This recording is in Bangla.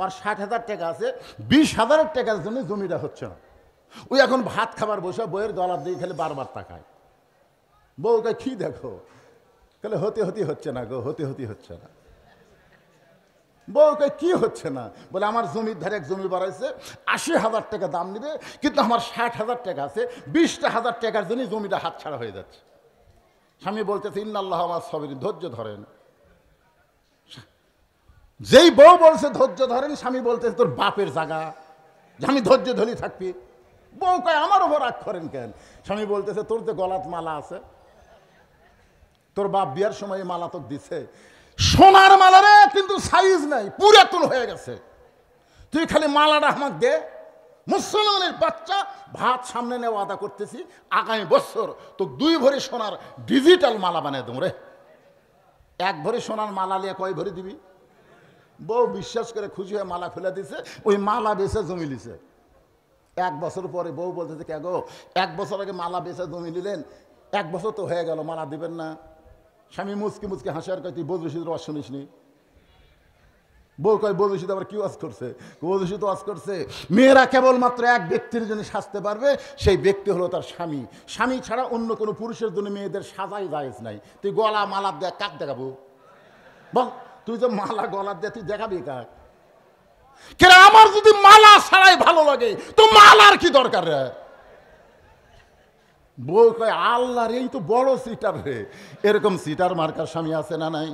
আর 60,000 টাকা আছে, 20,000 টাকার জন্য জমিটা হচ্ছে না। ওই এখন ভাত খাবার বসে বইয়ের গলার দিয়ে খালি বারবার তাকায়। বউকে কি দেখো, তাহলে হতে হচ্ছে না গো, হতে হচ্ছে না। বউকে কি হচ্ছে না, বলে আমার জমির ধারে এক জমি বাড়াইছে, 80,000 টাকা দাম নিবে, কিন্তু আমার 60,000 টাকা আছে, 20,000 টাকার জন্য জমিটা হাতছাড়া হয়ে যাচ্ছে। স্বামী বলতেছে ইন্নাল্লাহ আমার সবের, ধৈর্য ধরেন। যেই বউ বলছে ধৈর্য ধরেন, স্বামী বলতেছে তোর বাপের জায়গা, যে আমি ধৈর্য ধরি থাকবি। বউ কয় আমার ওপর রাগ করেন কেন? স্বামী বলতেছে তোর যে গলাত মালা আছে, তোর বাপ বিয়ার সময় মালা তো দিছে, সোনার মালা রে, কিন্তু সাইজ নাই, পুরাতন হয়ে গেছে। তুই খালি মালাটা আমাকে দে। মুসলমানের বাচ্চা, ভাত সামনে নিয়ে ওয়াদা করতেছি আগামী বছর তো 2 ভরি সোনার ডিজিটাল মালা বানিয়ে দেবো রে। 1 ভরি সোনার মালা নিয়ে কয় ভরি দিবি? বউ বিশ্বাস করে খুশি হয়ে মালা খুলে দিছে, ওই মালা বেচে জমি লিছে। 1 বছর পরে বউ বলতেছে কে গো, 1 বছর আগে মালা বেচে জমি নিলেন, 1 বছর তো হয়ে গেল, মালা দিবেন না? স্বামী মুচকি মুচকি হাসি আর কয় তুই বজরশিদের ওয়াজ শুনিস নি? বউ কয় বজরশিদ আবার কি ওয়াজ করছে? বজরশিদ ওয়াজ করছে মেয়েরা কেবলমাত্র এক ব্যক্তির জন্য সাজতে পারবে, সেই ব্যক্তি হলো তার স্বামী। স্বামী ছাড়া অন্য কোনো পুরুষের জন্য মেয়েদের সাজাই জায়েজ নাই। তুই গলা মালা দেখ, কাক দেখাবো বল? তুই যে মালা গলা দে, তুই দেখাবি কাক? কেন আমার যদি মালা ছাড়াই ভালো লাগে তো মালার কি দরকার রে? বউ কয় আল্লাহ রে, এই তো বড় সিটার রে। এরকম সিটার মার্কার স্বামী আছে না নাই?